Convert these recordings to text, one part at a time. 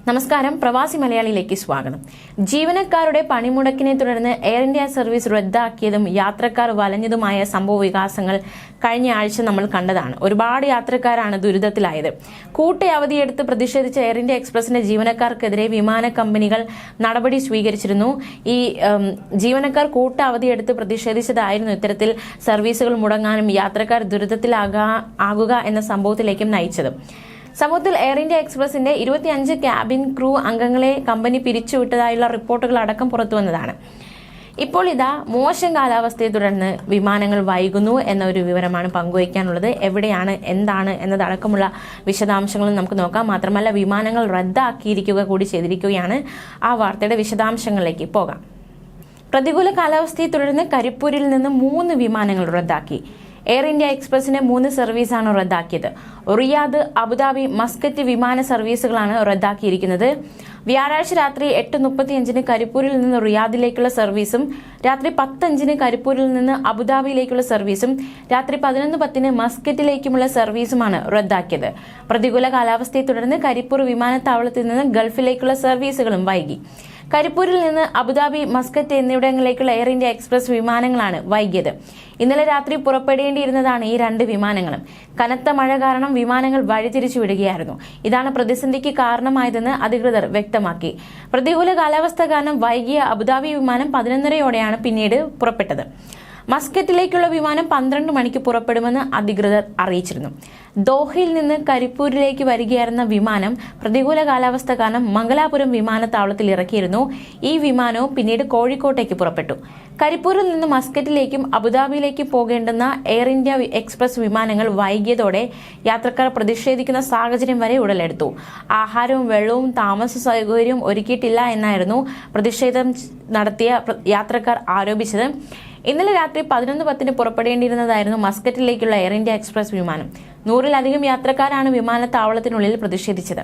നമസ്കാരം, പ്രവാസി മലയാളിയിലേക്ക് സ്വാഗതം. ജീവനക്കാരുടെ പണിമുടക്കിനെ തുടർന്ന് എയർ ഇന്ത്യ സർവീസ് റദ്ദാക്കിയതും യാത്രക്കാർ വലഞ്ഞതുമായ സംഭവ വികാസങ്ങൾ കഴിഞ്ഞ ആഴ്ച നമ്മൾ കണ്ടതാണ്. ഒരുപാട് യാത്രക്കാരാണ് ദുരിതത്തിലായത്. കൂട്ടയവധിയെടുത്ത് പ്രതിഷേധിച്ച എയർ ഇന്ത്യ എക്സ്പ്രസിന്റെ ജീവനക്കാർക്കെതിരെ വിമാന കമ്പനികൾ നടപടി സ്വീകരിച്ചിരുന്നു. ഈ ജീവനക്കാർ കൂട്ടയവധിയെടുത്ത് പ്രതിഷേധിച്ചതായിരുന്നു ഇത്തരത്തിൽ സർവീസുകൾ മുടങ്ങാനും യാത്രക്കാർ ദുരിതത്തിലാകുക എന്ന സംഭവത്തിലേക്കും നയിച്ചത്. സംഭവത്തിൽ എയർ ഇന്ത്യ എക്സ്പ്രസിന്റെ 25 ക്യാബിൻ ക്രൂ അംഗങ്ങളെ കമ്പനി പിരിച്ചുവിട്ടതായുള്ള റിപ്പോർട്ടുകൾ അടക്കം പുറത്തുവന്നതാണ്. ഇപ്പോൾ ഇതാ മോശം കാലാവസ്ഥയെ തുടർന്ന് വിമാനങ്ങൾ വൈകുന്നു എന്ന ഒരു വിവരമാണ് പങ്കുവയ്ക്കാനുള്ളത്. എവിടെയാണ്, എന്താണ് എന്നതടക്കമുള്ള വിശദാംശങ്ങളും നമുക്ക് നോക്കാം. മാത്രമല്ല, വിമാനങ്ങൾ റദ്ദാക്കിയിരിക്കുക കൂടി ചെയ്തിരിക്കുകയാണ്. ആ വാർത്തയുടെ വിശദാംശങ്ങളിലേക്ക് പോകാം. പ്രതികൂല കാലാവസ്ഥയെ തുടർന്ന് കരിപ്പൂരിൽ നിന്ന് 3 വിമാനങ്ങൾ റദ്ദാക്കി. എയർ ഇന്ത്യ എക്സ്പ്രസിന്റെ 3 സർവീസാണ് റദ്ദാക്കിയത്. റിയാദ്, അബുദാബി, മസ്കറ്റ് വിമാന സർവീസുകളാണ് റദ്ദാക്കിയിരിക്കുന്നത്. വ്യാഴാഴ്ച രാത്രി 8:35 കരിപ്പൂരിൽ നിന്ന് റിയാദിലേക്കുള്ള സർവീസും രാത്രി 10:05 കരിപ്പൂരിൽ നിന്ന് അബുദാബിയിലേക്കുള്ള സർവീസും രാത്രി 11:10 മസ്കറ്റിലേക്കുമുള്ള സർവീസുമാണ് റദ്ദാക്കിയത്. പ്രതികൂല കാലാവസ്ഥയെ തുടർന്ന് കരിപ്പൂർ വിമാനത്താവളത്തിൽ നിന്ന് ഗൾഫിലേക്കുള്ള സർവീസുകളും വൈകി. കരിപ്പൂരിൽ നിന്ന് അബുദാബി, മസ്കറ്റ് എന്നിവിടങ്ങളിലേക്കുള്ള എയർ ഇന്ത്യ എക്സ്പ്രസ് വിമാനങ്ങളാണ് വൈകിയത്. ഇന്നലെ രാത്രി പുറപ്പെടേണ്ടിയിരുന്നതാണ് ഈ 2 വിമാനങ്ങളും. കനത്ത മഴ കാരണം വിമാനങ്ങൾ വഴിതിരിച്ചു വിടുകയായിരുന്നു. ഇതാണ് പ്രതിസന്ധിക്ക് കാരണമായതെന്ന് അധികൃതർ വ്യക്തമാക്കി. പ്രതികൂല കാലാവസ്ഥ കാരണം വൈകിയ അബുദാബി വിമാനം 11:30യോടെയാണ് പിന്നീട് പുറപ്പെട്ടത്. മസ്കറ്റിലേക്കുള്ള വിമാനം 12 മണിക്ക് പുറപ്പെടുമെന്ന് അധികൃതർ അറിയിച്ചിരുന്നു. ദോഹയിൽ നിന്ന് കരിപ്പൂരിലേക്ക് വരികയായിരുന്ന വിമാനം പ്രതികൂല കാലാവസ്ഥ കാരണം മംഗലാപുരം വിമാനത്താവളത്തിൽ ഇറക്കിയിരുന്നു. ഈ വിമാനവും പിന്നീട് കോഴിക്കോട്ടേക്ക് പുറപ്പെട്ടു. കരിപ്പൂരിൽ നിന്ന് മസ്കറ്റിലേക്കും അബുദാബിയിലേക്കും പോകേണ്ടുന്ന എയർ ഇന്ത്യ എക്സ്പ്രസ് വിമാനങ്ങൾ വൈകിയതോടെ യാത്രക്കാർ പ്രതിഷേധിക്കുന്ന സാഹചര്യം വരെ ഉടലെടുത്തു. ആഹാരവും വെള്ളവും താമസ സൗകര്യവും ഒരുക്കിയിട്ടില്ല എന്നായിരുന്നു പ്രതിഷേധം നടത്തിയ യാത്രക്കാർ ആരോപിച്ചത്. ഇന്നലെ രാത്രി 11:10 പുറപ്പെടേണ്ടിയിരുന്നതായിരുന്നു മസ്കറ്റിലേക്കുള്ള എയർ ഇന്ത്യ എക്സ്പ്രസ് വിമാനം. 100-ലധികം യാത്രക്കാരാണ് വിമാനത്താവളത്തിനുള്ളിൽ പ്രതിഷേധിച്ചത്.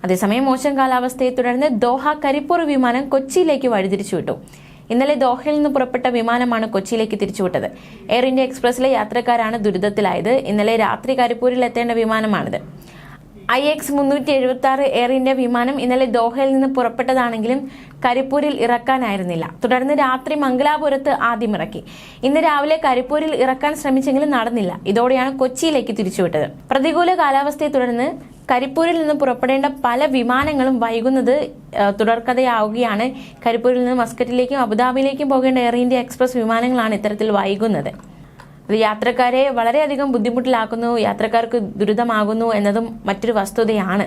അതേസമയം മോശം കാലാവസ്ഥയെ തുടർന്ന് ദോഹ കരിപ്പൂർ വിമാനം കൊച്ചിയിലേക്ക് വഴിതിരിച്ചുവിട്ടു. ഇന്നലെ ദോഹയിൽ നിന്ന് പുറപ്പെട്ട വിമാനമാണ് കൊച്ചിയിലേക്ക് തിരിച്ചുവിട്ടത്. Air India എക്സ്പ്രസിലെ യാത്രക്കാരാണ് ദുരിതത്തിലായത്. ഇന്നലെ രാത്രി കരിപ്പൂരിൽ എത്തേണ്ട വിമാനമാണിത്. IX-376 എയർ ഇന്ത്യ വിമാനം ഇന്നലെ ദോഹയിൽ നിന്ന് പുറപ്പെട്ടതാണെങ്കിലും കരിപ്പൂരിൽ ഇറക്കാനായിരുന്നില്ല. തുടർന്ന് രാത്രി മംഗലാപുരത്ത് ആദ്യം ഇറക്കി. ഇന്ന് രാവിലെ കരിപ്പൂരിൽ ഇറക്കാൻ ശ്രമിച്ചെങ്കിലും നടന്നില്ല. ഇതോടെയാണ് കൊച്ചിയിലേക്ക് തിരിച്ചുവിട്ടത്. പ്രതികൂല കാലാവസ്ഥയെ തുടർന്ന് കരിപ്പൂരിൽ നിന്ന് പുറപ്പെടേണ്ട പല വിമാനങ്ങളും വൈകുന്നത് തുടർക്കഥയാവുകയാണ്. കരിപ്പൂരിൽ നിന്ന് മസ്കറ്റിലേക്കും അബുദാബിയിലേക്കും പോകേണ്ട എയർ ഇന്ത്യ എക്സ്പ്രസ് വിമാനങ്ങളാണ് ഇത്തരത്തിൽ വൈകുന്നത്. അത് യാത്രക്കാരെ വളരെയധികം ബുദ്ധിമുട്ടിലാക്കുന്നു, യാത്രക്കാർക്ക് ദുരിതമാകുന്നു എന്നതും മറ്റൊരു വസ്തുതയാണ്.